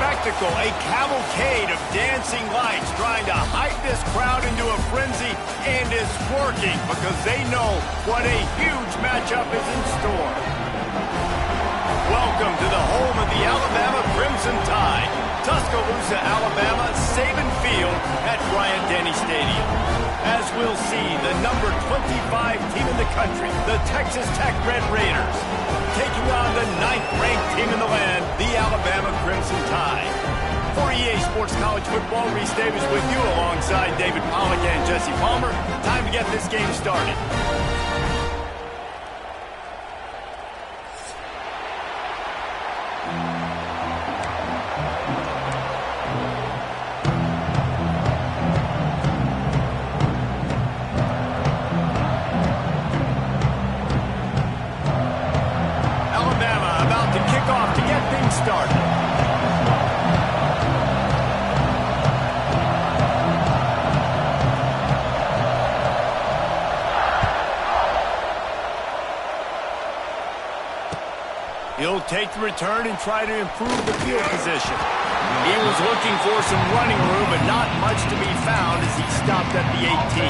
spectacle, a cavalcade of dancing lights trying to hype this crowd into a frenzy, and it's working because they know what a huge matchup is in store. Welcome to the home of the Alabama Crimson Tide, Tuscaloosa, Alabama, Saban Field at Bryant-Denny Stadium. As we'll see, the number 25 team in the country, the Texas Tech Red Raiders, taking on the 9th-ranked team in the land, the Alabama Crimson Tide. For EA Sports College Football, Reese Davis with you alongside David Pollack and Jesse Palmer. Time to get this game started. He'll take the return and try to improve the field position. He was looking for some running room, but not much to be found as he stopped at the 18.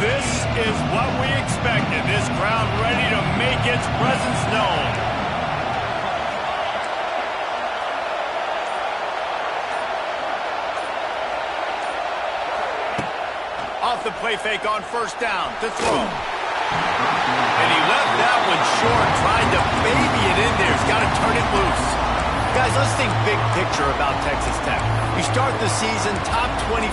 This is what we expected. This crowd ready to make its presence known. Off the play fake on first down to throw. And he left that one short, tried to baby it in there. He's got to turn it loose. Guys, let's think big picture about Texas Tech. You start the season top 25.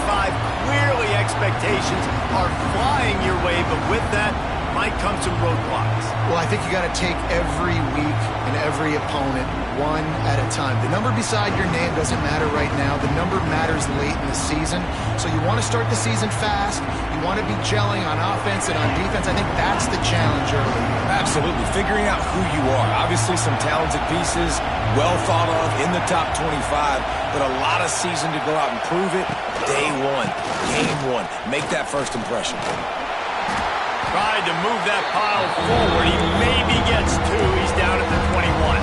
Clearly expectations are flying your way, but with that might come some roadblocks. Well, I think you got to take every week and every opponent one at a time. The number beside your name doesn't matter right now. The number matters late in the season. So you want to start the season fast. You want to be gelling on offense and on defense. I think that's the challenge early. Absolutely. Figuring out who you are. Obviously some talented pieces, well thought of in the top 25, but a lot of season to go out and prove it. Day one, game one. Make that first impression. Tried to move that pile forward. He maybe gets two. He's down at the 21.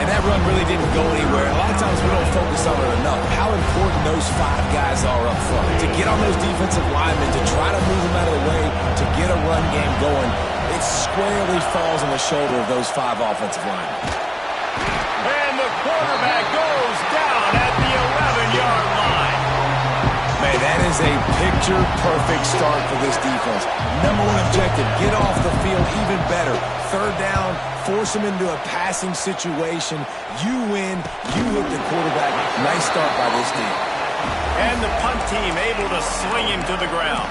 And that run really didn't go anywhere. A lot of times we don't focus on it enough. How important those 5 guys are up front. To get on those defensive linemen, to try to move them out of the way, to get a run game going, it squarely falls on the shoulder of those 5 offensive linemen. And the quarterback goes down at the 11-yard line. Man, that is a picture-perfect start for this defense. Number one objective, get off the field even better. Third down, force them into a passing situation. You win, you hit the quarterback. Nice start by this team. And the punt team able to swing him to the ground.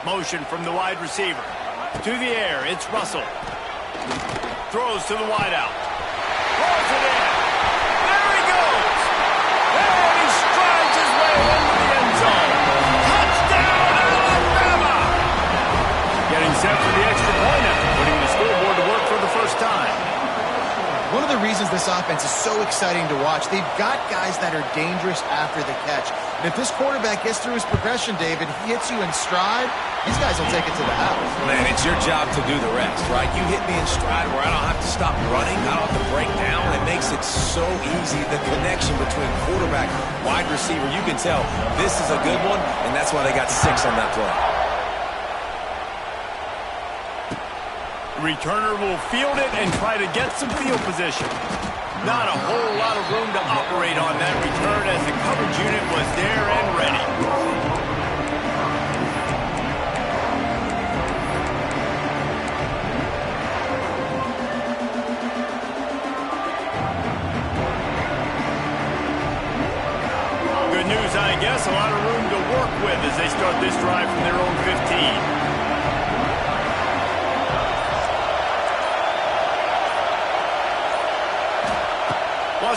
Motion from the wide receiver. To the air, it's Russell. Throws to the wideout. Throws it in. There he goes. And he strides his way into the end zone. Touchdown, Alabama! Getting set for the extra point after putting the scoreboard to work for the first time. One of the reasons this offense is so exciting to watch, they've got guys that are dangerous after the catch. And if this quarterback gets through his progression, David, he hits you in stride, these guys will take it to the house. Man, it's your job to do the rest, right? You hit me in stride where I don't have to stop running, I don't have to break down. It makes it so easy, the connection between quarterback, wide receiver. You can tell this is a good one, and that's why they got 6 on that play. Returner will field it and try to get some field position. Not a whole lot of room to operate on that return as the coverage unit was there and ready. Good news, I guess. A lot of room to work with as they start this drive from their own 15.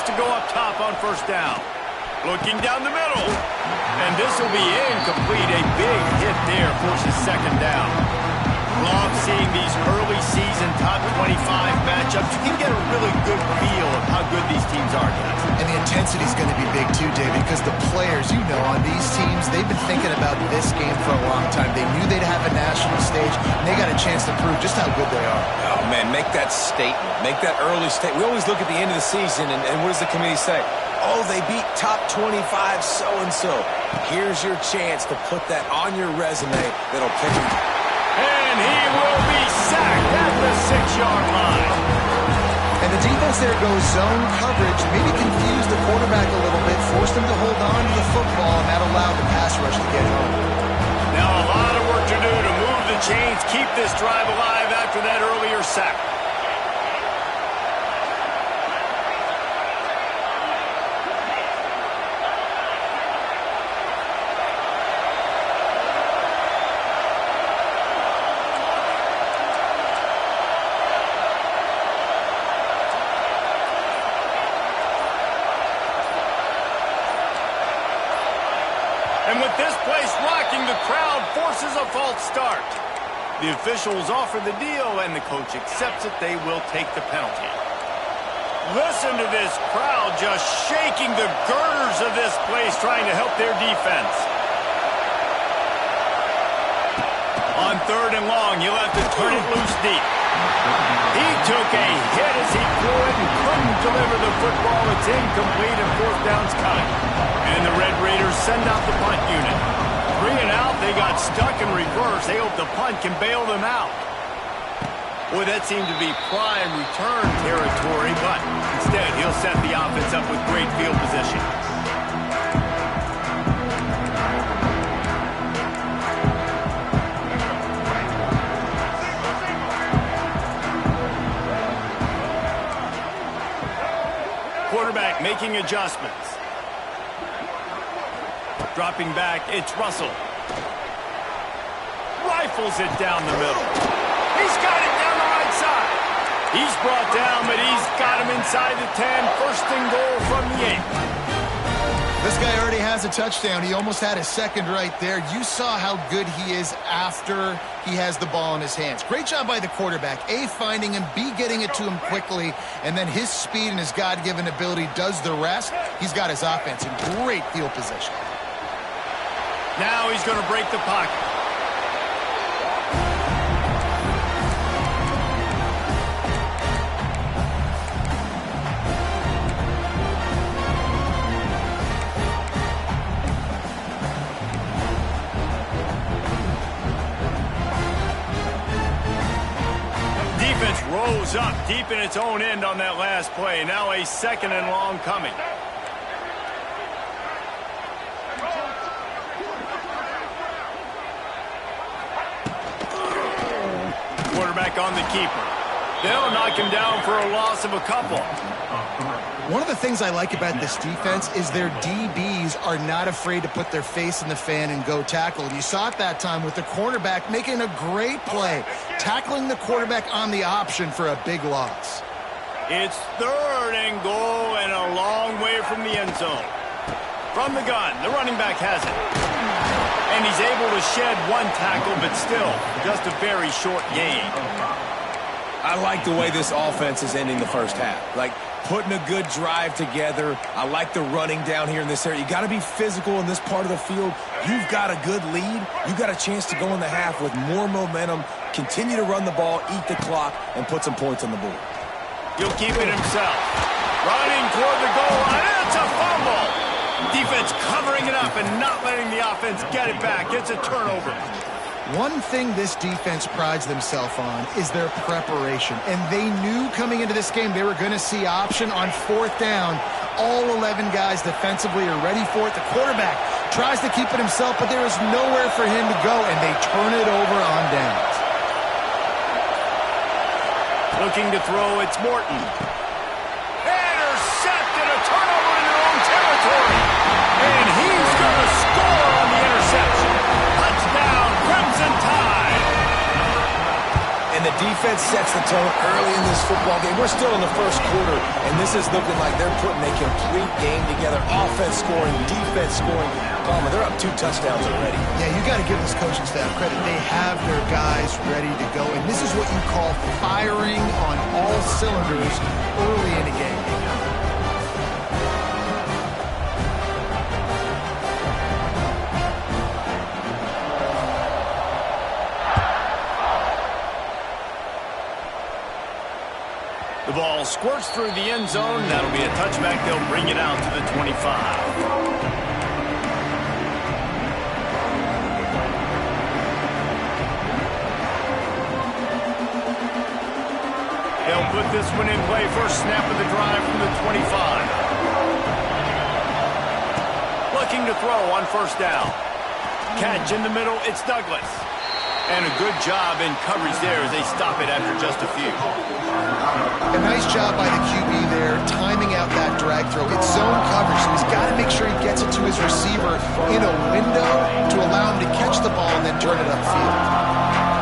wants to go up top on first down. Looking down the middle. And this will be incomplete. A big hit there forces second down. Love seeing these early season top 25 matchups. You can get a really good feel of how good these teams are, guys. And the intensity is going to be big too, David, because the players, you know, on these teams, they've been thinking about this game for a long time. They knew they'd have a national stage, and they got a chance to prove just how good they are. Oh, man, make that statement. Make that early statement. We always look at the end of the season, and what does the committee say? Oh, they beat top 25 so-and-so. Here's your chance to put that on your resume that'll pick them. And he will be sacked at the 6-yard line. And the defense there goes zone coverage, maybe confused the quarterback a little bit, forced him to hold on to the football, and that allowed the pass rush to get home. Now a lot of work to do to move the chains, keep this drive alive after that earlier sack. And with this place rocking, the crowd forces a false start. The officials offer the deal, and the coach accepts it. They will take the penalty. Listen to this crowd just shaking the girders of this place, trying to help their defense. On 3rd and long, he'll have to turn it loose deep. He took a hit as he threw it and couldn't deliver the football. It's incomplete, and 4th down's coming. And the Red Raiders send out the punt unit. 3 and out, they got stuck in reverse. They hope the punt can bail them out. Boy, that seemed to be prime return territory, but instead he'll set the offense up with great field position. Quarterback making adjustments. Dropping back, it's Russell. Rifles it down the middle. He's got it down the right side. He's brought down, but he's got him inside the 10. 1st and goal from the 8. This guy already has a touchdown. He almost had a second right there. You saw how good he is after he has the ball in his hands. Great job by the quarterback. A, finding him, B, getting it to him quickly, and then his speed and his God-given ability does the rest. He's got his offense in great field position. Now he's going to break the pocket. Defense rose up deep in its own end on that last play. Now a 2nd and long coming. Quarterback on the keeper. They'll knock him down for a loss of a couple. One of the things I like about this defense is their DBs are not afraid to put their face in the fan and go tackle. And you saw it that time with the cornerback making a great play, tackling the quarterback on the option for a big loss. It's 3rd and goal and a long way from the end zone. From the gun, the running back has it. And he's able to shed one tackle, but still just a very short gain. I like the way this offense is ending the first half. Like, putting a good drive together. I like the running down here in this area. You got to be physical in this part of the field. You've got a good lead. You've got a chance to go in the half with more momentum, continue to run the ball, eat the clock, and put some points on the board. He'll keep it himself. Running toward the goal line. It's a fumble. Defense covering it up and not letting the offense get it back. It's a turnover. One thing this defense prides themselves on is their preparation. And they knew coming into this game they were going to see option on 4th down. All 11 guys defensively are ready for it. The quarterback tries to keep it himself, but there is nowhere for him to go, and they turn it over on downs. Looking to throw, it's Morton. Intercepted, a turnover in their own territory. And he's going to score on the interception. Touchdown, Crimson Tide. And And the defense sets the tone early in this football game. We're still in the first quarter, and this is looking like they're putting a complete game together. Offense scoring, defense scoring. Palmer, they're up 2 touchdowns already. Yeah, you got to give this coaching staff credit. They have their guys ready to go, and this is what you call firing on all cylinders early in a game. The ball squirts through the end zone. That'll be a touchback. They'll bring it out to the 25. They'll put this one in play. First snap of the drive from the 25. Looking to throw on first down. Catch in the middle. It's Douglas. And a good job in coverage there as they stop it after just a few. A nice job by the QB there, timing out that drag throw. It's zone coverage, so he's got to make sure he gets it to his receiver in a window to allow him to catch the ball and then turn it upfield.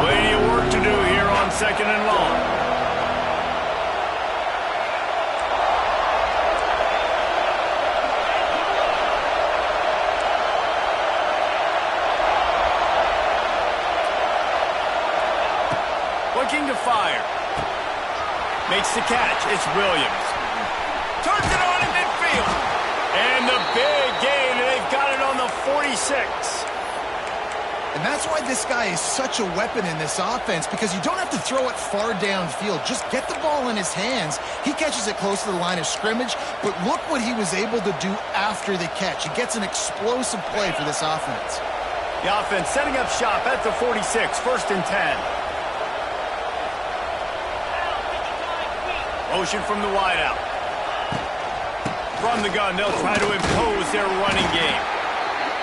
Plenty of work to do here on second and long. Looking to fire. Makes the catch. It's Williams. Turns it on in midfield. And the big gain, and they've got it on the 46. And that's why this guy is such a weapon in this offense, because you don't have to throw it far downfield. Just get the ball in his hands. He catches it close to the line of scrimmage, but look what he was able to do after the catch. He gets an explosive play for this offense. The offense setting up shop at the 46, 1st and 10. Motion from the wideout. From the gun, they'll try to impose their running game.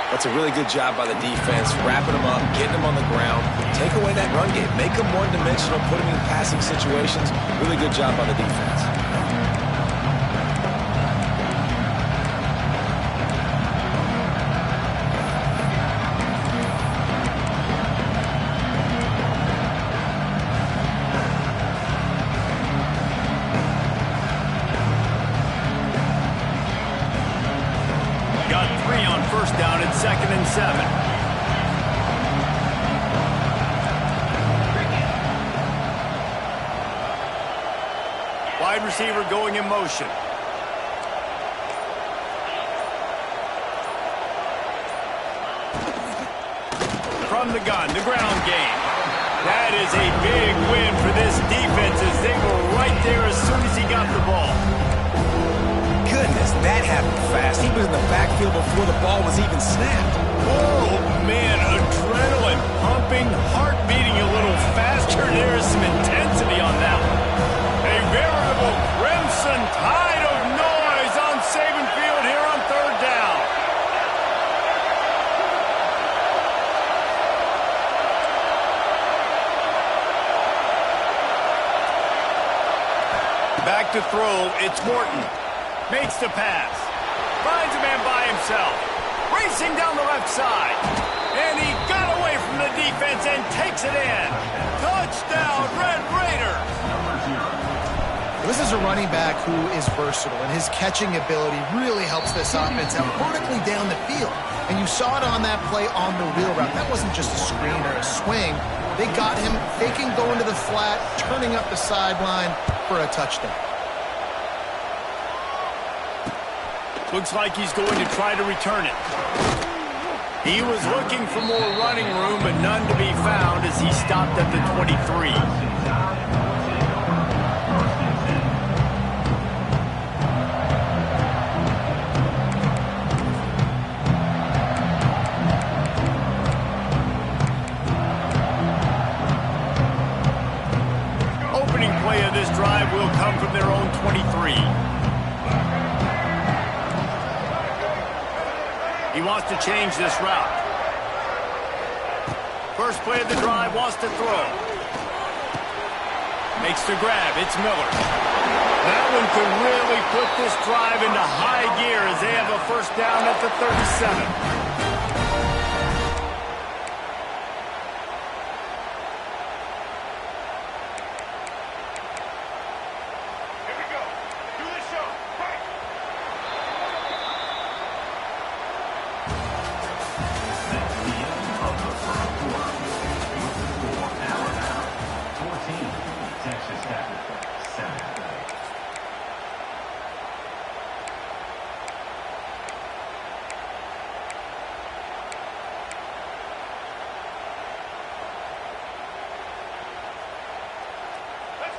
That's a really good job by the defense, wrapping them up, getting them on the ground. Take away that run game. Make them one-dimensional, put them in passing situations. Really good job by the defense. Down at 2nd and 7. Wide receiver going in motion. From the gun, the ground game. That is a big win for this defense as they were right there as soon as he got the ball. Goodness, that happened fast. He was in the backfield before the ball was even snapped. Oh, man, adrenaline pumping, heart beating a little faster. There is some intensity on that one. A veritable crimson tide of noise on Saban Field here on 3rd down. Back to throw, it's Morton. Makes the pass. Finds a man by himself. Racing down the left side. And he got away from the defense and takes it in. Touchdown, Red Raiders. This is a running back who is versatile, and his catching ability really helps this offense out vertically down the field. And you saw it on that play on the wheel route. That wasn't just a screen or a swing. They got him faking going to the flat, turning up the sideline for a touchdown. Looks like he's going to try to return it. He was looking for more running room, but none to be found as he stopped at the 23. Opening play of this drive will come from their own 23. He wants to change this route. First play of the drive, wants to throw. Makes the grab. It's Miller. That one could really put this drive into high gear as they have a first down at the 37.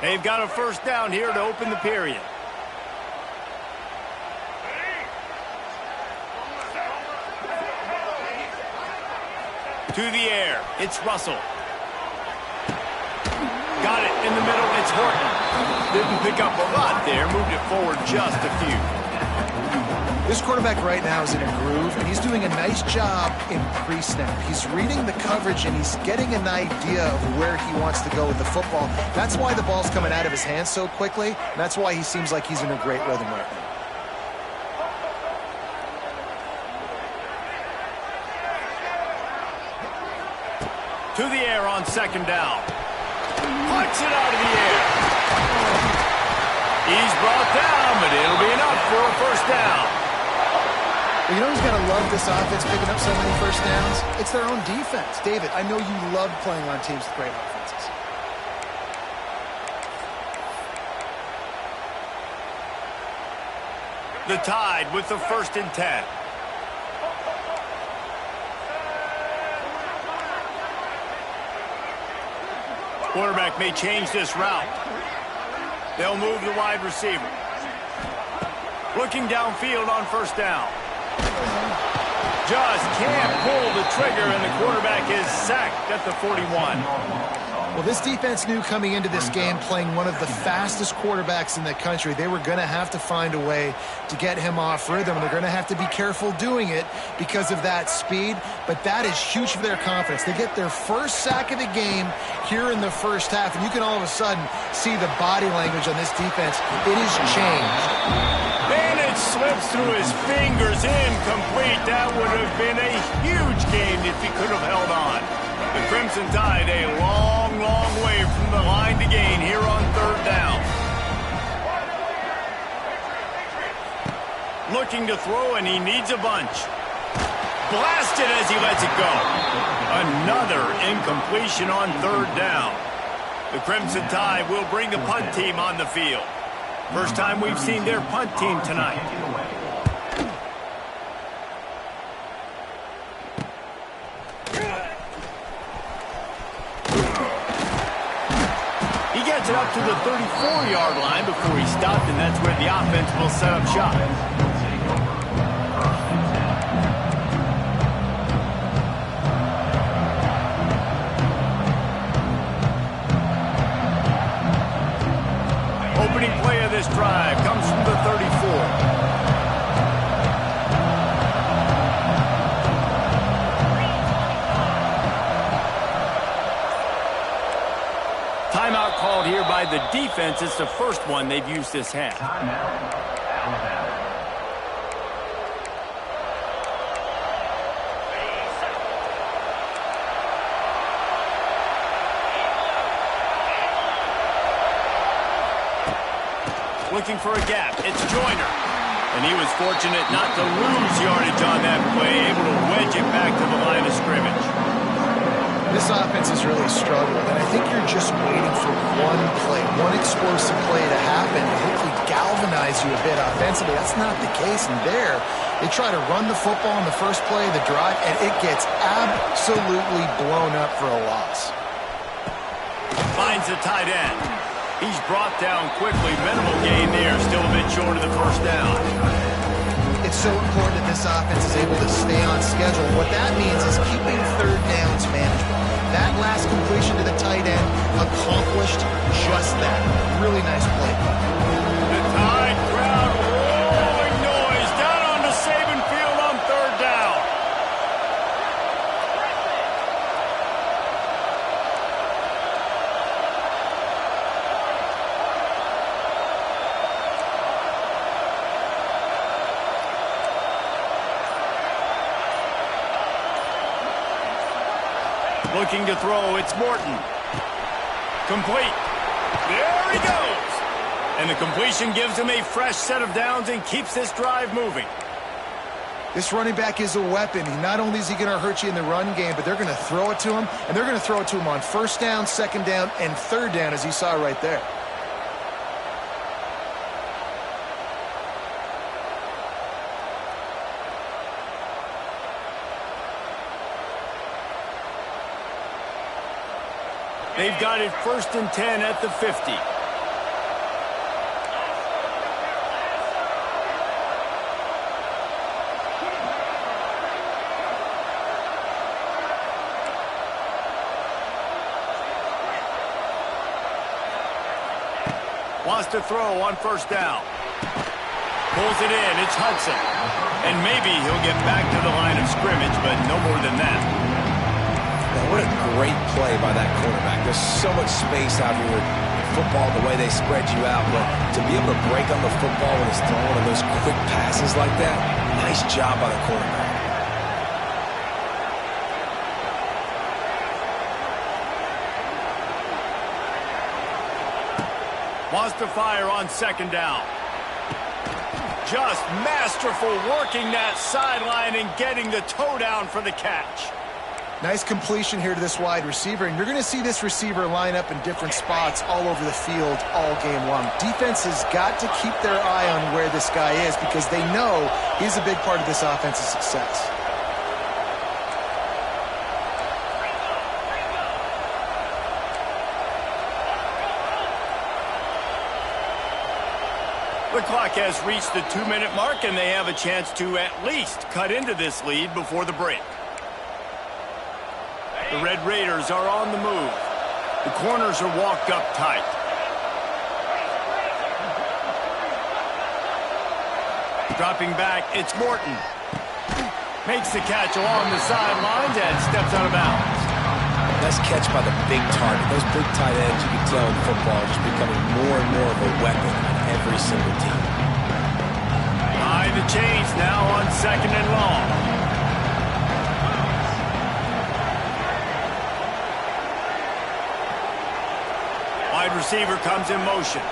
They've got a first down here to open the period. To the air, it's Russell. Got it in the middle, it's Horton. Didn't pick up a lot there, moved it forward just a few. This quarterback right now is in a groove, and he's doing a nice job in pre-snap. He's reading the coverage, and he's getting an idea of where he wants to go with the football. That's why the ball's coming out of his hands so quickly, and that's why he seems like he's in a great rhythm right now. To the air on second down. Puts it out of the air. He's brought down, but it'll be enough for a first down. Well, you know who's got to love this offense picking up so many first downs? It's their own defense. David, I know you love playing on teams with great offenses. The Tide with the 1st and 10. Quarterback may change this route. They'll move the wide receiver. Looking downfield on first down. Just can't pull the trigger, and the quarterback is sacked at the 41. Well, this defense knew coming into this game, playing one of the fastest quarterbacks in the country, they were going to have to find a way to get him off rhythm. They're going to have to be careful doing it because of that speed, but that is huge for their confidence. They get their first sack of the game here in the first half, and you can all of a sudden see the body language on this defense. It has changed. And it slips through his fingers, incomplete. That would have been a huge game if he could have held on. The Crimson Tide a long, long way from the line to gain here on third down. Looking to throw, and he needs a bunch. Blasted as he lets it go. Another incompletion on third down. The Crimson Tide will bring the punt team on the field. First time we've seen their punt team tonight. He gets it up to the 34-yard line before he stopped, and that's where the offense will set up shop. Opening play of this drive comes from the 34. Timeout called here by the defense. It's the first one they've used this half. Timeout, Alabama. Looking for a gap. It's Joyner. And he was fortunate not to lose yardage on that play, able to wedge it back to the line of scrimmage. This offense has really struggled, and I think you're just waiting for one play, one explosive play to happen to hopefully galvanize you a bit offensively. That's not the case, and there, they try to run the football in the first play of the drive, and it gets absolutely blown up for a loss. Finds the tight end. He's brought down quickly. Minimal gain there, still a bit short of the first down. It's so important that this offense is able to stay on schedule. What that means is keeping third downs manageable. That last completion to the tight end accomplished just that. Really nice play. The Tide crowd rolling noise down onto Saban Field on third down. Looking to throw, it's Morton. Complete. There he goes. And the completion gives him a fresh set of downs and keeps this drive moving. This running back is a weapon. Not only is he going to hurt you in the run game, but they're going to throw it to him, and they're going to throw it to him on first down, second down, and third down, as you saw right there. They've got it 1st and 10 at the 50. Wants to throw on first down. Pulls it in. It's Hudson. And maybe he'll get back to the line of scrimmage, but no more than that. Now, what a great play by that quarterback. There's so much space out here in football, the way they spread you out. But to be able to break on the football when it's thrown on those quick passes like that, nice job by the quarterback. Wants to fire on second down. Just masterful working that sideline and getting the toe down for the catch. Nice completion here to this wide receiver, and you're going to see this receiver line up in different spots all over the field all game long. Defense has got to keep their eye on where this guy is because they know he's a big part of this offense's success. The clock has reached the 2-minute mark, and they have a chance to at least cut into this lead before the break. The Red Raiders are on the move. The corners are walked up tight. Dropping back, it's Morton. Makes the catch along the sidelines and steps out of bounds. Nice catch by the big target. Those big tight ends, you can tell in football, are just becoming more and more of a weapon on every single team. High the chains now on second and long. Wide receiver comes in motion.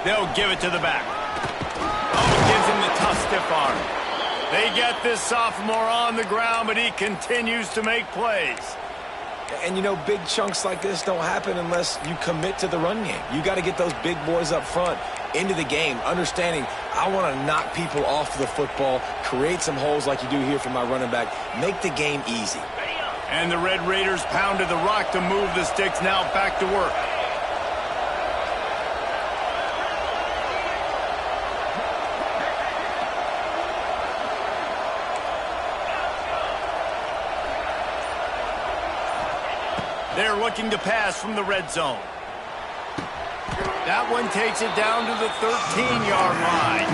They'll give it to the back. Oh, gives him the tough stiff arm. They get this sophomore on the ground, but he continues to make plays. And, you know, big chunks like this don't happen unless you commit to the run game. You got to get those big boys up front into the game, understanding I want to knock people off the football, create some holes like you do here for my running back, make the game easy. And the Red Raiders pounded the rock to move the sticks, now back to work. They're looking to pass from the red zone. That one takes it down to the 13-yard line.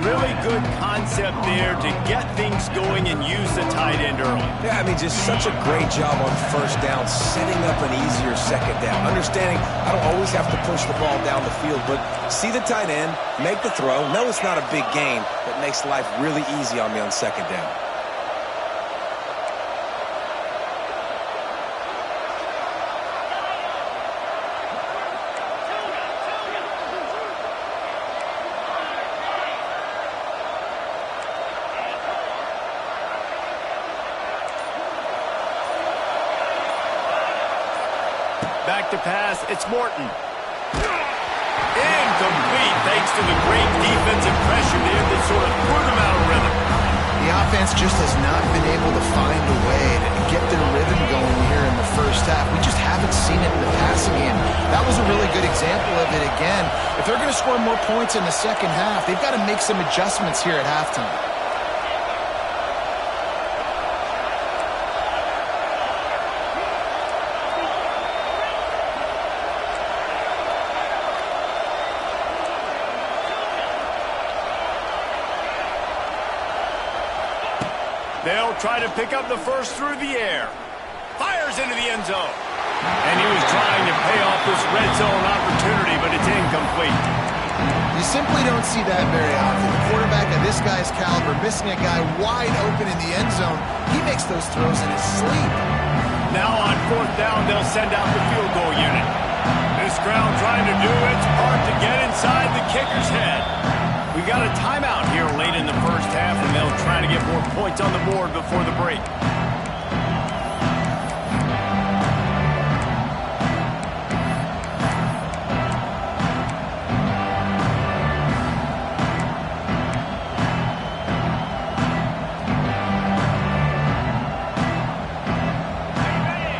Really good concept there to get things going and use the tight end early. Yeah, I mean, just such a great job on first down, setting up an easier second down. Understanding I don't always have to push the ball down the field, but see the tight end, make the throw. No, it's not a big gain, but makes life really easy on me on second down. Back to pass, it's Morton. Incomplete thanks to the great defensive pressure there that sort of threw them out of rhythm. The offense just has not been able to find a way to get their rhythm going here in the first half. We just haven't seen it in the passing game. That was a really good example of it again. If they're going to score more points in the second half, they've got to make some adjustments here at halftime. They'll try to pick up the first through the air. Fires into the end zone. And he was trying to pay off this red zone opportunity, but it's incomplete. You simply don't see that very often. The quarterback of this guy's caliber missing a guy wide open in the end zone. He makes those throws in his sleep. Now on fourth down, they'll send out the field goal unit. This crowd trying to do its part to get inside the kicker's head. We got a timeout here late in the first half, and they'll try to get more points on the board before the break.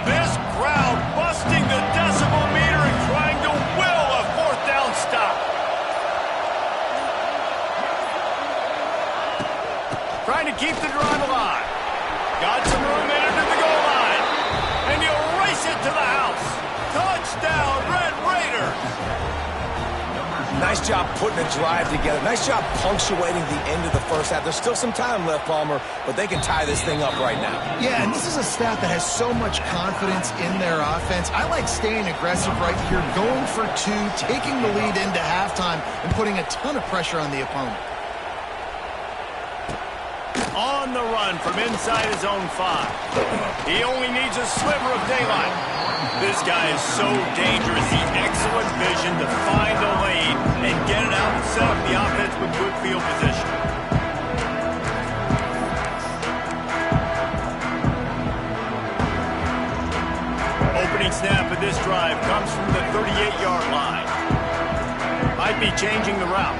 This crowd busting the decibel meter and trying to will a fourth down stop. trying to keep the drive alive. Got some room in it to the goal line. And he'll race it to the house. Touchdown, Red Raiders. Nice job putting a drive together. Nice job punctuating the end of the first half. There's still some time left, Palmer, but they can tie this thing up right now. Yeah, and this is a staff that has so much confidence in their offense. I like staying aggressive right here, going for two, taking the lead into halftime, and putting a ton of pressure on the opponent. On the run from inside his own 5. He only needs a sliver of daylight. This guy is so dangerous. He excellent vision to find a lane and get it out and set up the offense with good field position. Opening snap of this drive comes from the 38-yard line. Might be changing the route.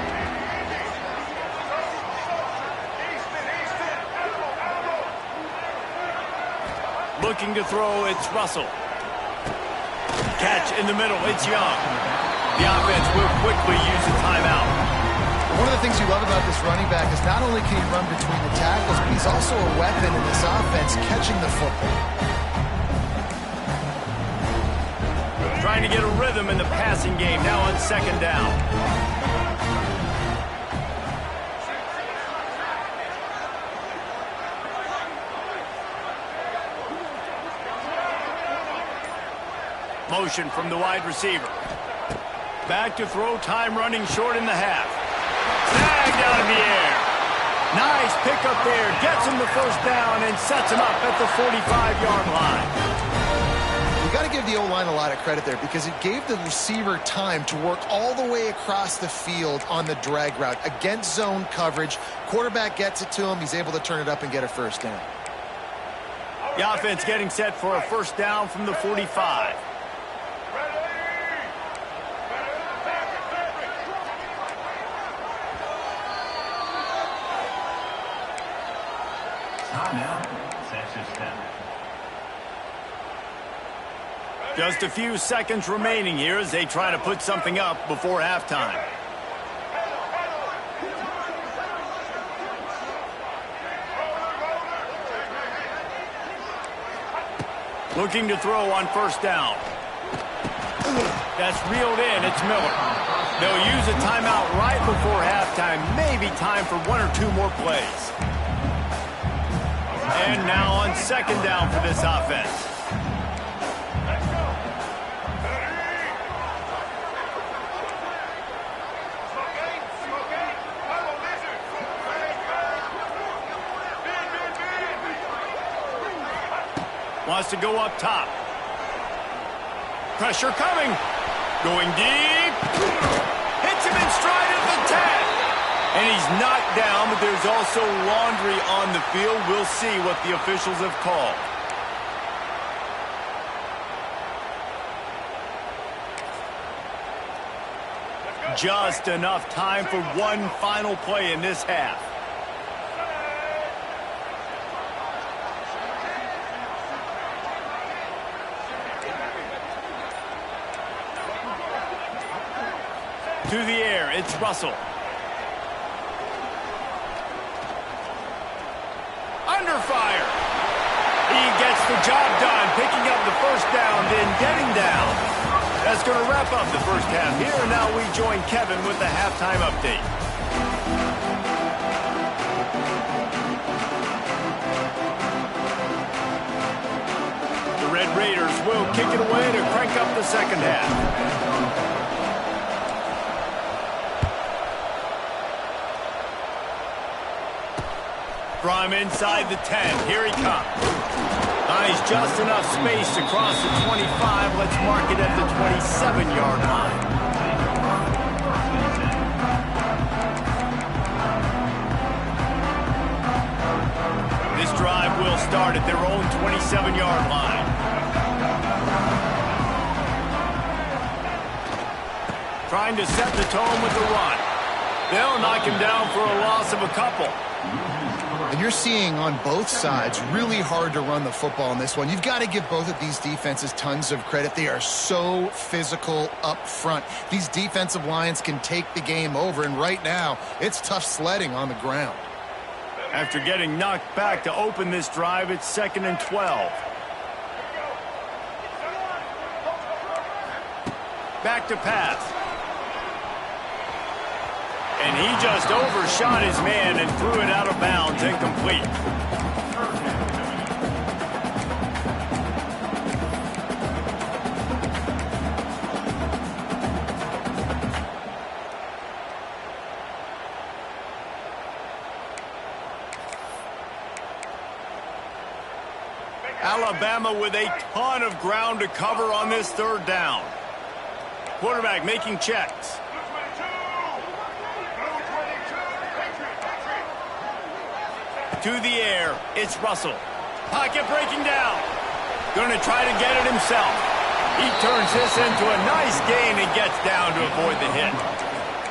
Looking to throw, it's Russell. Catch in the middle, it's Young. The offense will quickly use a timeout. One of the things you love about this running back is not only can he run between the tackles, but he's also a weapon in this offense, catching the football. Trying to get a rhythm in the passing game, now on second down. Motion from the wide receiver. Back to throw, time running short in the half. Snagged out in the air. Nice pickup there. Gets him the first down and sets him up at the 45-yard line. You got to give the O-line a lot of credit there because it gave the receiver time to work all the way across the field on the drag route against zone coverage. Quarterback gets it to him. He's able to turn it up and get a first down. The offense getting set for a first down from the 45. Timeout, Texas Tech. Just a few seconds remaining here as they try to put something up before halftime. Looking to throw on first down. That's reeled in. It's Miller. They'll use a timeout right before halftime. Maybe time for one or two more plays. And now on second down for this offense. Wants to go up top. Pressure coming. Going deep. Hits him in stride at the 10. And he's knocked down, but there's also laundry on the field. We'll see what the officials have called. Just enough time for one final play in this half. To the air, it's Russell. Under fire. He gets the job done, picking up the first down, then getting down. That's going to wrap up the first half here. And now we join Kevin with the halftime update. The Red Raiders will kick it away to crank up the second half. From inside the 10, here he comes. Nice, just enough space to cross the 25. Let's mark it at the 27-yard line. This drive will start at their own 27-yard line. Trying to set the tone with the run. They'll knock him down for a loss of a couple. And you're seeing on both sides really hard to run the football in this one. You've got to give both of these defenses tons of credit. They are so physical up front. These defensive lines can take the game over, and right now it's tough sledding on the ground. After getting knocked back to open this drive, it's 2nd and 12. Back to pass. And he just overshot his man and threw it out of bounds, incomplete. Alabama with a ton of ground to cover on this 3rd down. Quarterback making checks. To the air, it's Russell. Pocket breaking down. Going to try to get it himself. He turns this into a nice gain and gets down to avoid the hit.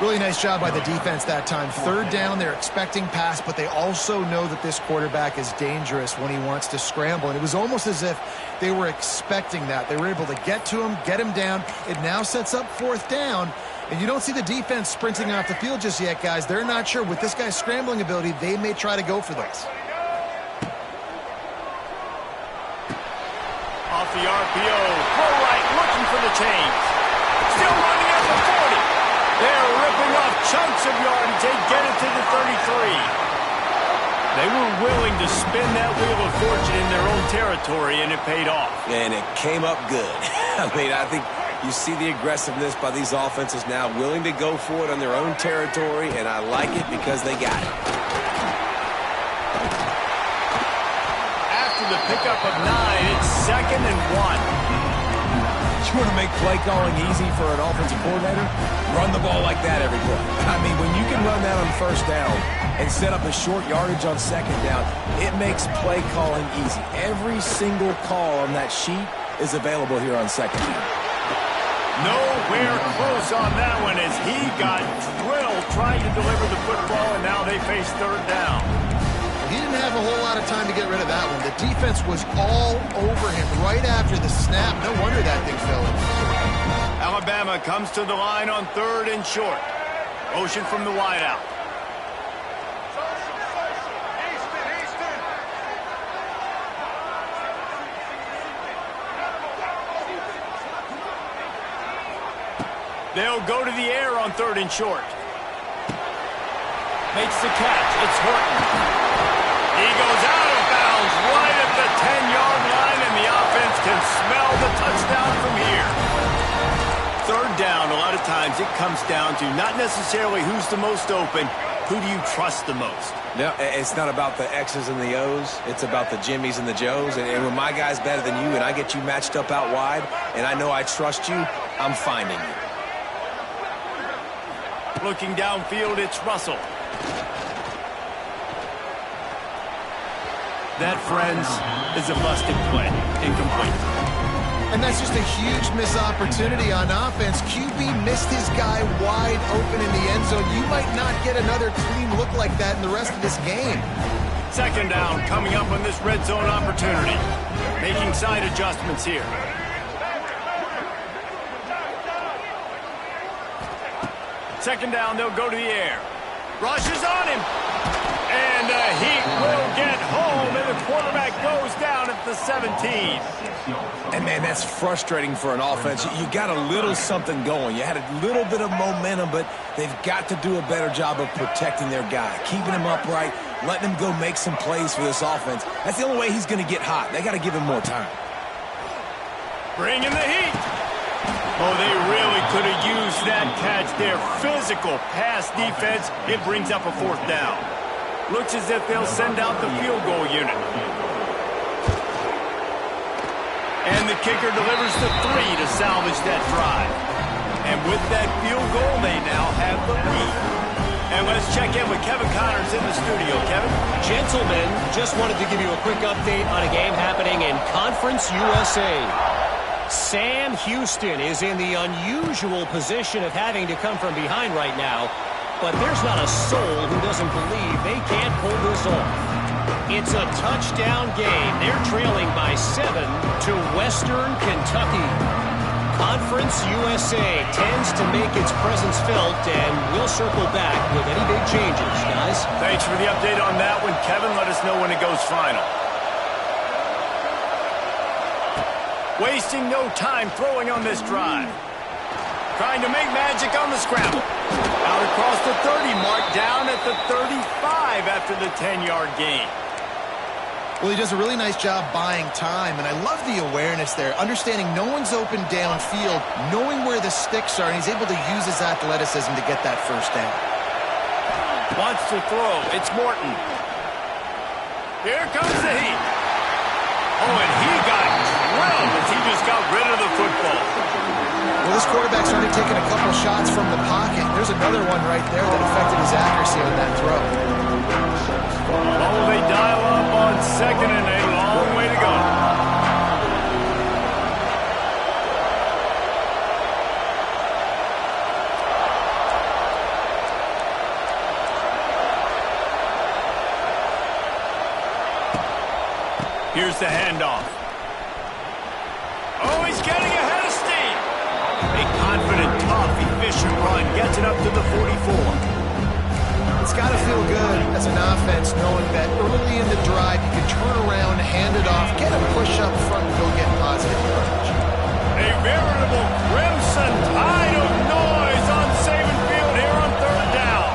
Really nice job by the defense that time. 3rd down, they're expecting pass, but they also know that this quarterback is dangerous when he wants to scramble. And it was almost as if they were expecting that. They were able to get to him, get him down. It now sets up 4th down. And you don't see the defense sprinting off the field just yet, guys. They're not sure. With this guy's scrambling ability, they may try to go for this. Off the RPO, throw right, looking for the change. Still running at the 40. They're ripping off chunks of yardage. They get it to the 33. They were willing to spin that wheel of fortune in their own territory, and it paid off. And it came up good. I mean, I think you see the aggressiveness by these offenses now, willing to go for it on their own territory, and I like it because they got it. After the pickup of 9, it's 2nd and 1. You want to make play calling easy for an offensive coordinator? Run the ball like that every play. I mean, when you can run that on 1st down and set up a short yardage on 2nd down, it makes play calling easy. Every single call on that sheet is available here on 2nd down. Nowhere close on that one as he got drilled trying to deliver the football, and now they face 3rd down. He didn't have a whole lot of time to get rid of that one. The defense was all over him right after the snap. No wonder that thing fell in. Alabama comes to the line on 3rd and short. Motion from the wideout. They'll go to the air on 3rd and short. Makes the catch. It's Horton. He goes out of bounds right at the 10-yard line, and the offense can smell the touchdown from here. 3rd down, a lot of times it comes down to not necessarily who's the most open, who do you trust the most? No, it's not about the X's and the O's. It's about the Jimmies and the Joes. And when my guy's better than you and I get you matched up out wide, and I know I trust you, I'm finding you. Looking downfield, it's Russell. That, friends, is a busted play. Incomplete. And that's just a huge missed opportunity on offense. QB missed his guy wide open in the end zone. You might not get another clean look like that in the rest of this game. 2nd down coming up on this red zone opportunity. Making side adjustments here. Second down, they'll go to the air. Rush is on him. And he will get home, and the quarterback goes down at the 17. And, man, that's frustrating for an offense. You got a little something going. You had a little bit of momentum, but they've got to do a better job of protecting their guy, keeping him upright, letting him go make some plays for this offense. That's the only way he's going to get hot. They got to give him more time. Bringing the heat. Oh, they really could have used that catch there. Physical pass defense. It brings up a 4th down. Looks as if they'll send out the field goal unit. And the kicker delivers the 3 to salvage that drive. And with that field goal, they now have the lead. And let's check in with Kevin Connors in the studio. Kevin? Gentlemen, just wanted to give you a quick update on a game happening in Conference USA. Sam Houston is in the unusual position of having to come from behind right now, but there's not a soul who doesn't believe they can't pull this off. It's a touchdown game. They're trailing by 7 to Western Kentucky. Conference USA tends to make its presence felt, and we'll circle back with any big changes, guys. Thanks for the update on that one, Kevin. Let us know when it goes final. Wasting no time throwing on this drive. Trying to make magic on the scramble. Out across the 30 mark, down at the 35 after the 10-yard gain. Well, he does a really nice job buying time, and I love the awareness there, understanding no one's open downfield, knowing where the sticks are, and he's able to use his athleticism to get that first down. Wants to throw. It's Morton. Here comes the heat. Oh, and he got drilled as he just got rid of the football. Well, this quarterback started taking a couple shots from the pocket. There's another one right there that affected his accuracy on that throw. Oh, they dial up on second and a long way to go. Here's the handoff. Oh, he's getting ahead of steam. A confident, tough, efficient run gets it up to the 44. It's got to feel good as an offense knowing that early in the drive you can turn around, hand it off, get a push up front, and go get positive yardage. A veritable crimson tide of noise on Saban Field here on third down.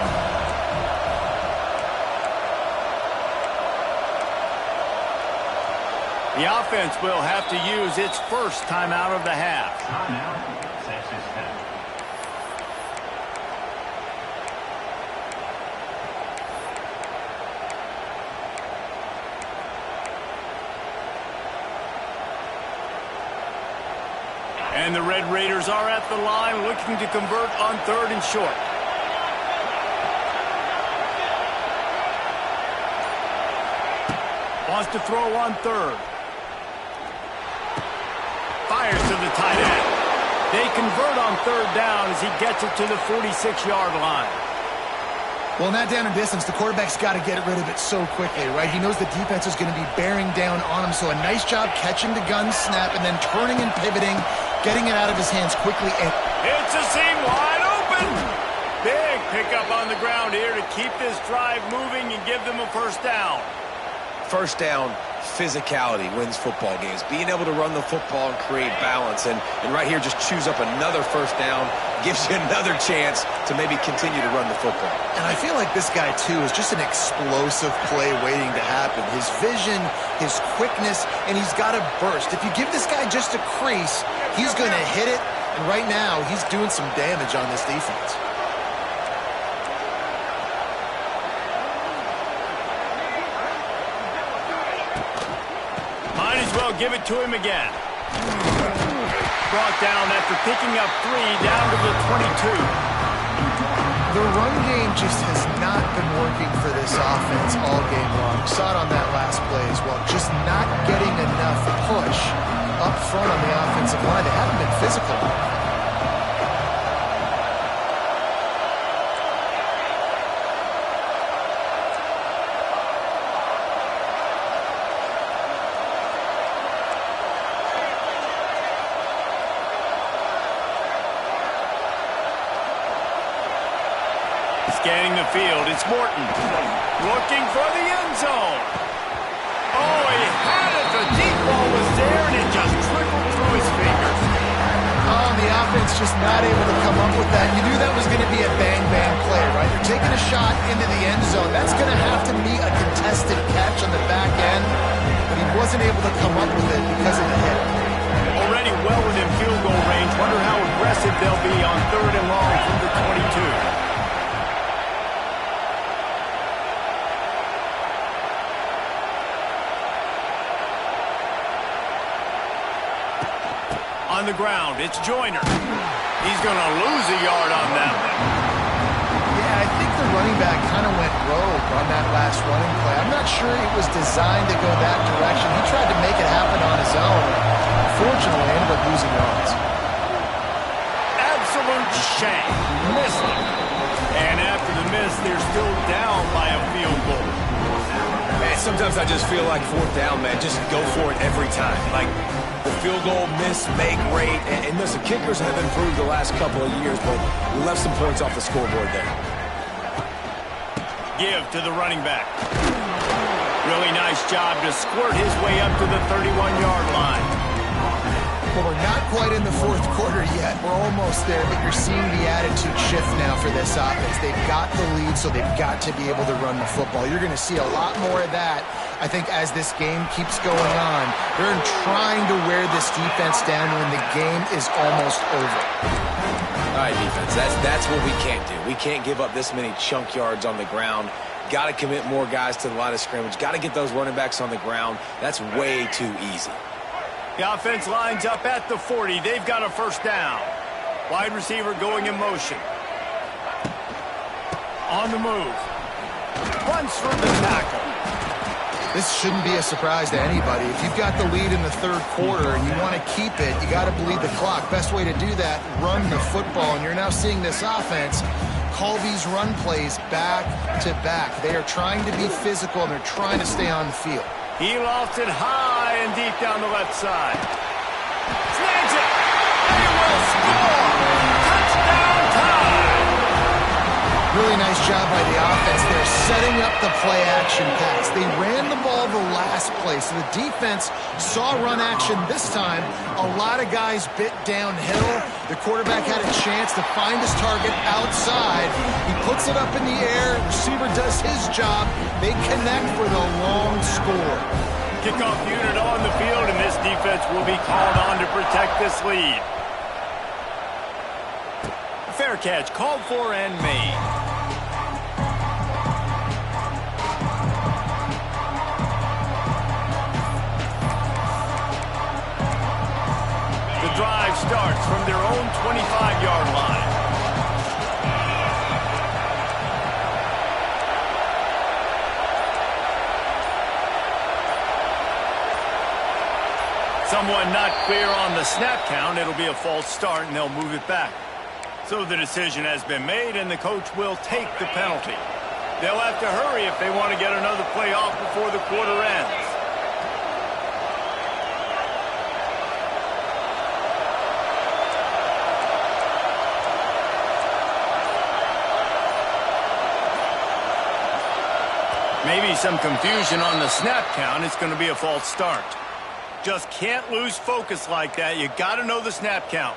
The offense will have to use its first timeout of the half. Timeout, Texas Tech. And the Red Raiders are at the line looking to convert on third and short. Wants to throw on third. Fires to the tight end. They convert on third down as he gets it to the 46-yard line. Well, in that down and distance, the quarterback's got to get rid of it so quickly, right? He knows the defense is going to be bearing down on him, so a nice job catching the gun snap and then turning and pivoting, getting it out of his hands quickly. And It's a seam wide open. Big pickup on the ground here to keep this drive moving and give them a first down. First down, physicality wins football games. Being able to run the football and create balance. And right here, just choose up another first down, gives you another chance to maybe continue to run the football. And I feel like this guy, too, is just an explosive play waiting to happen. His vision, his quickness, and he's got a burst. If you give this guy just a crease, he's going to hit it. And right now, he's doing some damage on this defense. Might as well give it to him again. Brought down after picking up 3 down to the 22. The run game just has not been working for this offense all game long. We saw it on that last play as well. Just not getting enough push up front on the offensive line. They haven't been physical. Scanning the field, it's Morton. Looking for the end zone. Oh, he had it. The deep ball was there, and it just trickled through his fingers. Oh, and the offense just not able to come up with that. You knew that was going to be a bang-bang play, right? They're taking a shot into the end zone. That's going to have to meet a contested catch on the back end, but he wasn't able to come up with it because of the hit. Already well within field goal range. Wonder how aggressive they'll be on third and long from the 22. On the ground, it's Joyner. He's going to lose a yard on that one. Yeah, I think the running back kind of went rogue on that last running play. I'm not sure it was designed to go that direction. He tried to make it happen on his own. Unfortunately, ended up losing yards. Absolute shank. Missed it. And after the miss, they're still down by a field goal. Man, sometimes I just feel like fourth down, man. Just go for it every time. Like, the field goal miss-make rate. And listen, kickers have improved the last couple of years, but we left some points off the scoreboard there. Give to the running back. Really nice job to squirt his way up to the 31-yard line. Well, we're not quite in the fourth quarter yet. We're almost there, but you're seeing the attitude shift now for this offense. They've got the lead, so they've got to be able to run the football. You're going to see a lot more of that, I think, as this game keeps going on. They're trying to wear this defense down when the game is almost over. All right, defense, that's what we can't do. We can't give up this many chunk yards on the ground. Got to commit more guys to the line of scrimmage. Got to get those running backs on the ground. That's way too easy. The offense lines up at the 40. They've got a first down. Wide receiver going in motion. On the move. Runs for the tackle. This shouldn't be a surprise to anybody. If you've got the lead in the third quarter and you want to keep it, you got to bleed the clock. Best way to do that, run the football. And you're now seeing this offense call these run plays back to back. They are trying to be physical, and they're trying to stay on the field. He lofts it high and deep down the left side. Snags it. They will score. Touchdown time. Really nice job by the offense there, setting up the play-action pass. They ran the ball the last play, so the defense saw run action this time. A lot of guys bit downhill. The quarterback had a chance to find his target outside. He puts it up in the air. Receiver does his job. They connect for the long score. Kickoff unit on the field, and this defense will be called on to protect this lead. Fair catch called for and made. The drive starts from their own 25-yard line. Someone not clear on the snap count. It'll be a false start, and they'll move it back. So the decision has been made, and the coach will take the penalty. They'll have to hurry if they want to get another play off before the quarter ends. Maybe some confusion on the snap count. It's going to be a false start. Just can't lose focus like that. You got to know the snap count.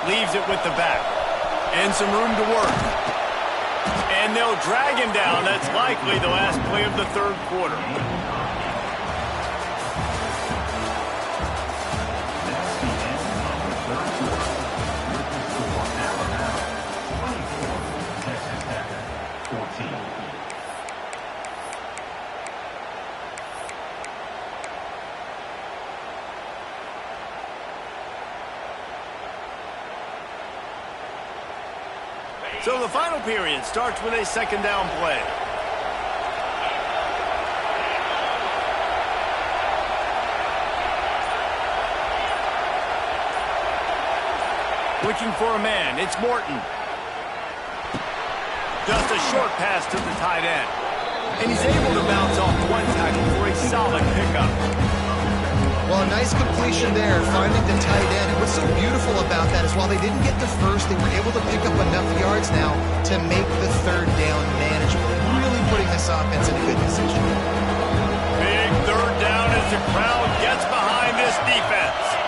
Leaves it with the back. And some room to work. And they'll drag him down. That's likely the last play of the third quarter. So the final period starts with a second down play. Looking for a man, it's Morton. Just a short pass to the tight end. And he's able to bounce off one tackle for a solid pickup. Well, a nice completion there, finding the tight end. And what's so beautiful about that is while they didn't get the first, they were able to pick up enough yards now to make the third down manageable. Really putting this offense in a good position. Big third down as the crowd gets behind this defense.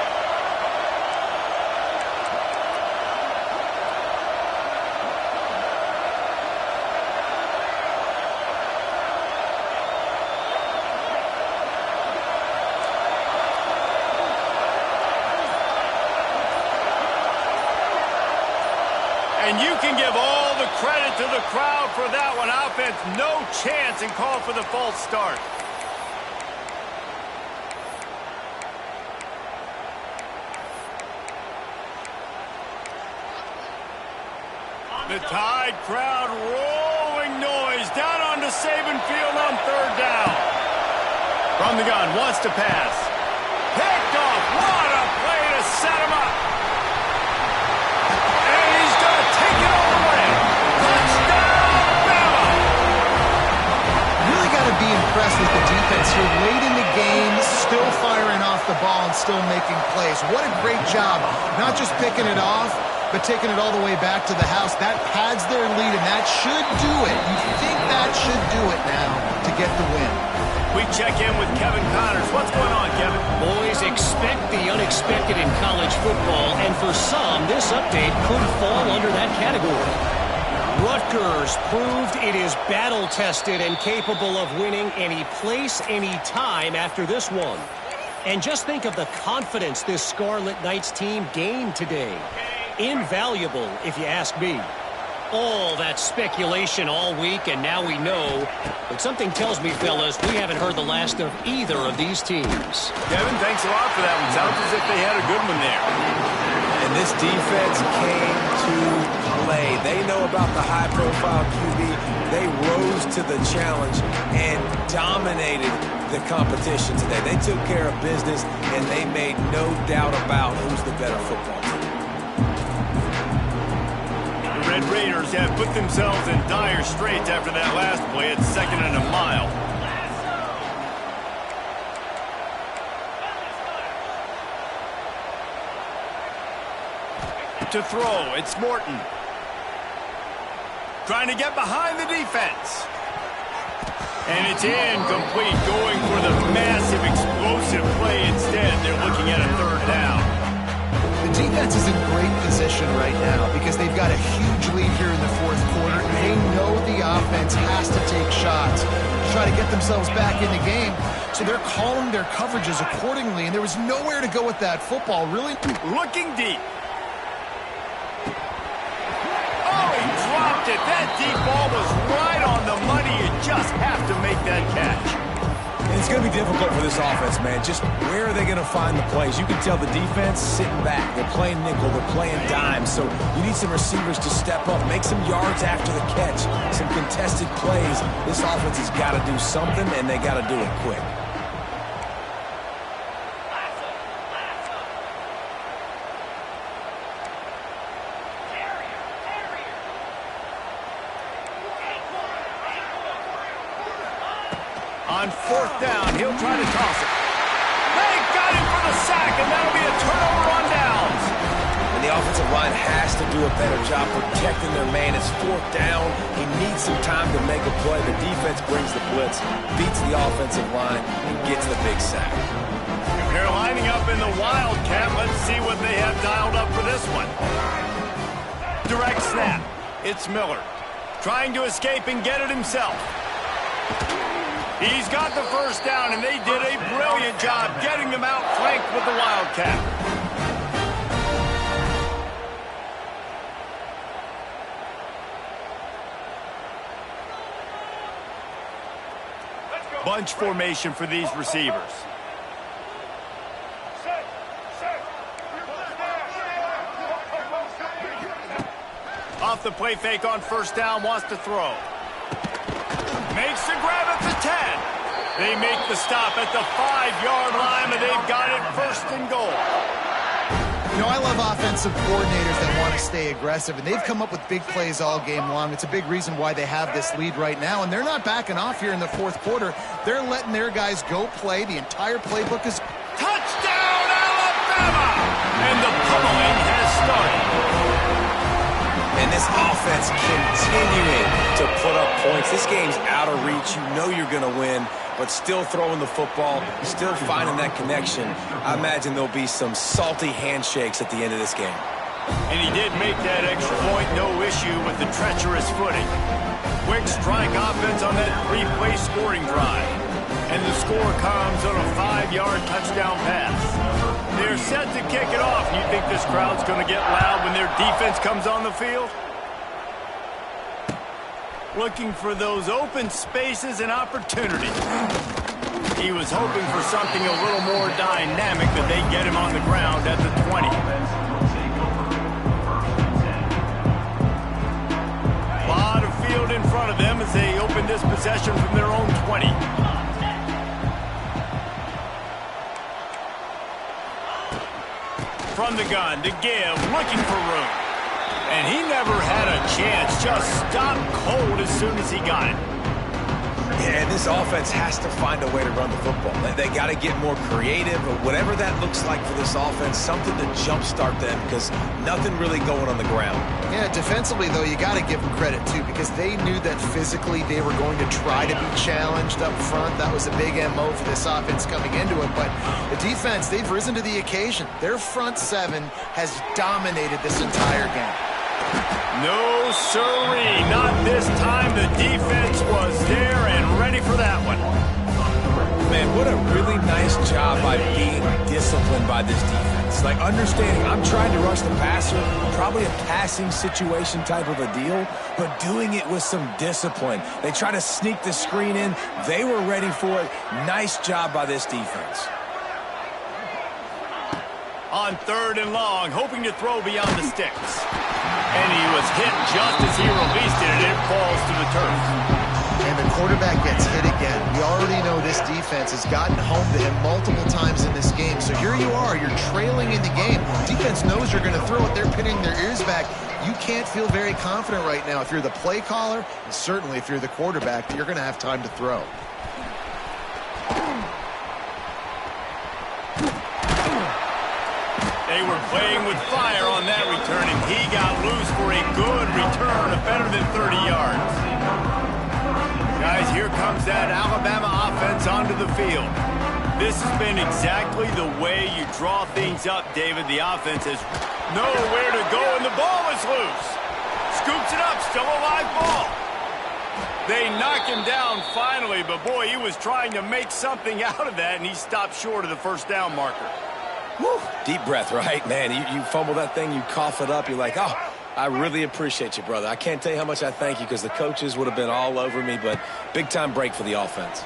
And you can give all the credit to the crowd for that one. Offense, no chance, and call for the false start. The Tide crowd rolling noise down onto Saban Field on third down. From the gun, wants to pass. Picked off. What a play to set him up. And he's going to take it all the way. Touchdown! impressed with the defense here. Late in the game, still firing off the ball and still making plays. What a great job. Not just picking it off, but taking it all the way back to the house. That pads their lead, and that should do it. You think that should do it now to get the win. We check in with Kevin Connors. What's going on, Kevin? Boys, expect the unexpected in college football, and for some, this update could fall under that category. Rutgers proved it is battle-tested and capable of winning any place, any time after this one. And just think of the confidence this Scarlet Knights team gained today. Invaluable, if you ask me. All that speculation all week, and now we know. But something tells me, fellas, we haven't heard the last of either of these teams. Kevin, thanks a lot for that one. Sounds as if they had a good one there. And this defense came to play. They know about the high-profile QB. They rose to the challenge and dominated the competition today. They took care of business, and they made no doubt about who's the better football team. The Red Raiders have put themselves in dire straits after that last play at 2nd and a mile. To throw, it's Morton. Trying to get behind the defense. And it's incomplete, going for the massive explosive play instead. They're looking at a 3rd down. The defense is in great position right now because they've got a huge lead here in the 4th quarter. They know the offense has to take shots to try to get themselves back in the game. So they're calling their coverages accordingly, and there was nowhere to go with that football, really. Looking deep. Oh, he dropped it. That deep ball was right on the money. You just have to make that catch. And it's going to be difficult for this offense, man. Just where are they going to find the plays? You can tell the defense sitting back. They're playing nickel. They're playing dime. So you need some receivers to step up, make some yards after the catch, some contested plays. This offense has got to do something, and they got to do it quick. On 4th down, he'll try to toss it. They got him for the sack, and that'll be a turnover on downs. And the offensive line has to do a better job protecting their man. It's 4th down. He needs some time to make a play. The defense brings the blitz, beats the offensive line, and gets the big sack. They're lining up in the Wildcat. Let's see what they have dialed up for this one. Direct snap. It's Miller. Trying to escape and get it himself. He's got the 1st down, and they did a brilliant job getting them out flanked with the Wildcat. Bunch formation for these receivers. Off the play fake on 1st down, wants to throw. Makes the grab at the 10. They make the stop at the 5-yard line, and they've got it 1st and goal. You know, I love offensive coordinators that want to stay aggressive, and they've come up with big plays all game long. It's a big reason why they have this lead right now, and they're not backing off here in the 4th quarter. They're letting their guys go play. The entire playbook is... Touchdown, Alabama! And the pummeling has started. And this offense continuing to put up points. This game's out of reach. You know you're going to win, but still throwing the football, still finding that connection. I imagine there'll be some salty handshakes at the end of this game. And he did make that extra point, no issue with the treacherous footing. Quick strike offense on that 3-play scoring drive. And the score comes on a 5-yard touchdown pass. They're set to kick it off. You think this crowd's going to get loud when their defense comes on the field? Looking for those open spaces and opportunities. He was hoping for something a little more dynamic, that they get him on the ground at the 20. A lot of field in front of them as they open this possession from their own 20. From the gun to give, looking for room. And he never had a chance, just stopped cold as soon as he got it. And this offense has to find a way to run the football. They got to get more creative, or whatever that looks like for this offense, something to jumpstart them, because nothing really going on the ground. Yeah, defensively, though, you got to give them credit, too, because they knew that physically they were going to try to be challenged up front. That was a big MO for this offense coming into it. But the defense, they've risen to the occasion. Their front seven has dominated this entire game. No, sirree, not this time. The defense was there and ready for that one. Man, what a really nice job by being disciplined by this defense. Like, understanding I'm trying to rush the passer, probably a passing situation type of a deal, but doing it with some discipline. They try to sneak the screen in. They were ready for it. Nice job by this defense. On 3rd and long, hoping to throw beyond the sticks. And he was hit just as he released it, and it falls to the turf. And the quarterback gets hit again. We already know this defense has gotten home to him multiple times in this game. So here you are, you're trailing in the game. Defense knows you're going to throw it. They're pinning their ears back. You can't feel very confident right now if you're the play caller, and certainly if you're the quarterback, that you're going to have time to throw. They were playing with fire on that return, and he got loose for a good return of better than 30 yards. Guys, here comes that Alabama offense onto the field. This has been exactly the way you draw things up, David. The offense has nowhere to go, and the ball is loose. Scoops it up, still a live ball. They knock him down finally, but boy, he was trying to make something out of that, and he stopped short of the first down marker. Woo. Deep breath, right? Man, you fumble that thing, you cough it up, you're like, oh, I really appreciate you, brother. I can't tell you how much I thank you, because the coaches would have been all over me, but big-time break for the offense.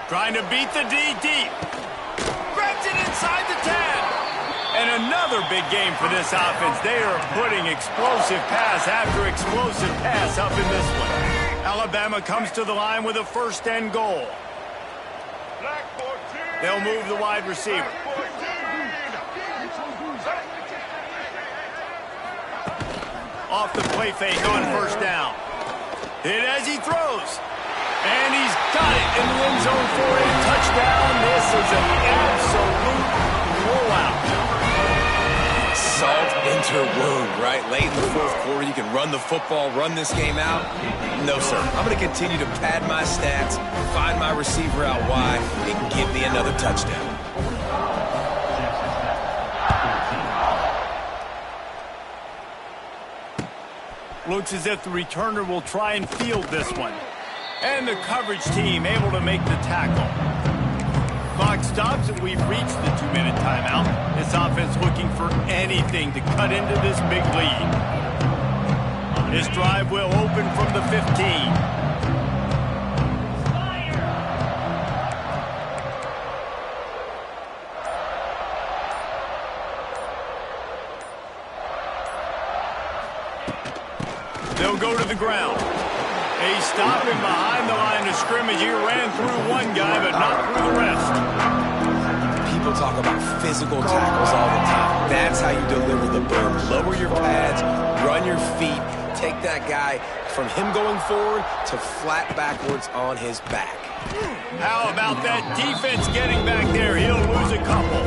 Trying to beat the D deep. Grabs it inside the 10. And another big game for this offense. They are putting explosive pass after explosive pass up in this one. Alabama comes to the line with a 1st and goal. They'll move the wide receiver. Off the play fake on 1st down. Hit as he throws. And he's got it in the end zone for a touchdown. This is an absolute blowout. Salt into wound, right? Late in the 4th quarter, you can run the football, run this game out. No, sir. I'm going to continue to pad my stats, find my receiver out wide, and give me another touchdown. Looks as if the returner will try and field this one. And the coverage team able to make the tackle. Clock stops and we've reached the 2-minute timeout. This offense looking for anything to cut into this big lead. This drive will open from the 15. They'll go to the ground. A stopping behind the line of scrimmage. He ran through one guy, but not through the rest. People talk about physical tackles all the time. That's how you deliver the burn. Lower your pads, run your feet, take that guy from him going forward to flat backwards on his back. How about that defense getting back there? He'll lose a couple.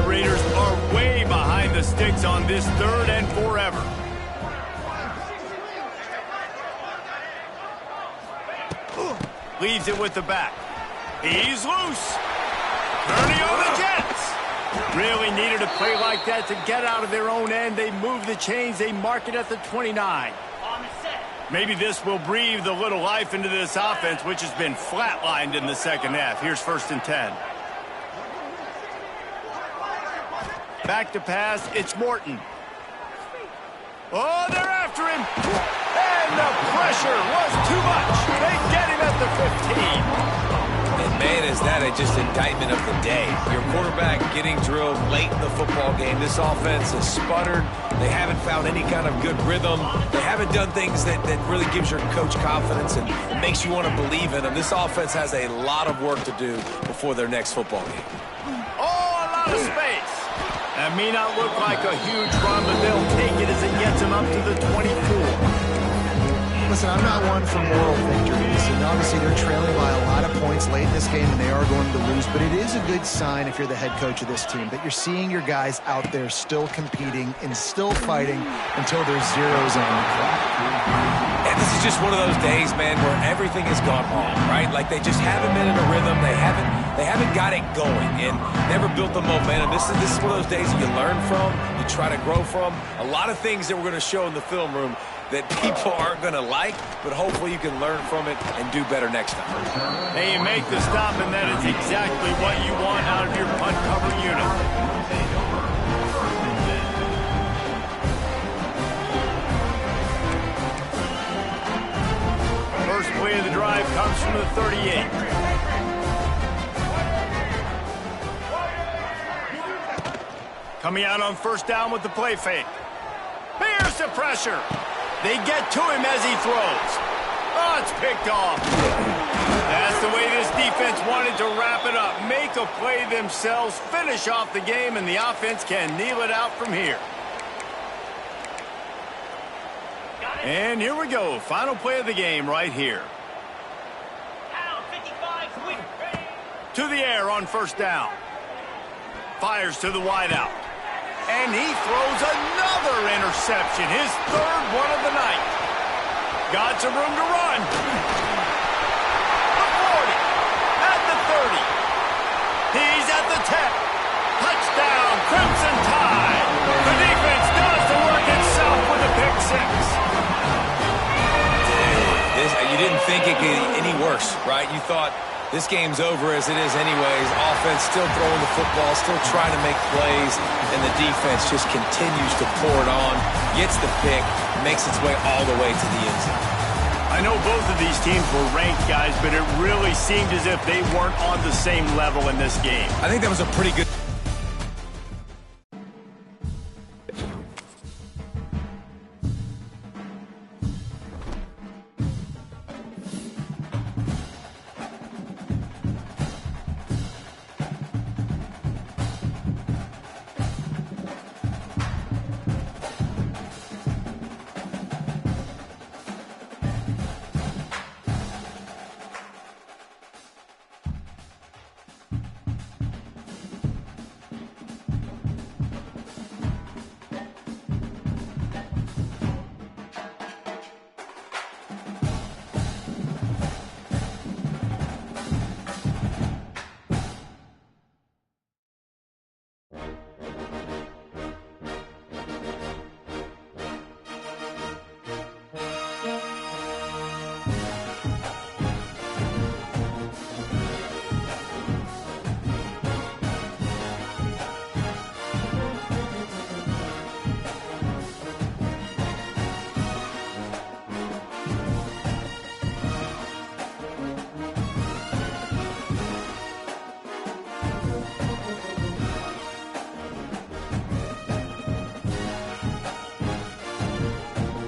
Raiders are way behind the sticks on this 3rd and forever. Leaves it with the back. He's loose. Kearney on the Jets. Really needed a play like that to get out of their own end. They move the chains. They mark it at the 29. Maybe this will breathe a little life into this offense, which has been flatlined in the 2nd half. Here's 1st and 10. Back to pass, it's Morton. Oh, they're after him. And the pressure was too much. They get him at the 15. And man, is that just indictment of the day. Your quarterback getting drilled late in the football game. This offense has sputtered. They haven't found any kind of good rhythm. They haven't done things that really gives your coach confidence and makes you want to believe in them. This offense has a lot of work to do before their next football game. Oh, a lot of space. That may not look like a huge run, but they'll take it as it gets them up to the 24. Listen, I'm not one for moral victories, and obviously they're trailing by a lot of points late in this game, and they are going to lose, but it is a good sign if you're the head coach of this team that you're seeing your guys out there still competing and still fighting until there's zeros on the clock. And this is just one of those days, man, where everything has gone wrong, right? Like they just haven't been in a rhythm. They haven't got it going and never built the momentum. This is one of those days that you learn from, you try to grow from. A lot of things that we're going to show in the film room that people aren't going to like, but hopefully you can learn from it and do better next time. Hey, you make the stop, and that is exactly what you want out of your punt cover unit. First play of the drive comes from the 38. Coming out on first down with the play fake. Here's the pressure. They get to him as he throws. Oh, it's picked off. That's the way this defense wanted to wrap it up. Make a play themselves, finish off the game, and the offense can kneel it out from here. And here we go. Final play of the game right here. To the air on first down. Fires to the wideout. And he throws another interception, his third one of the night. Got some room to run. The 40, at the 30. He's at the 10. Touchdown, Crimson Tide. The defense does the work itself with a pick six. You didn't think it could get any worse, right? You thought this game's over as it is anyways. Offense still throwing the football, still trying to make plays, and the defense just continues to pour it on, gets the pick, makes its way all the way to the end zone. I know both of these teams were ranked, guys, but it really seemed as if they weren't on the same level in this game. I think that was a pretty good...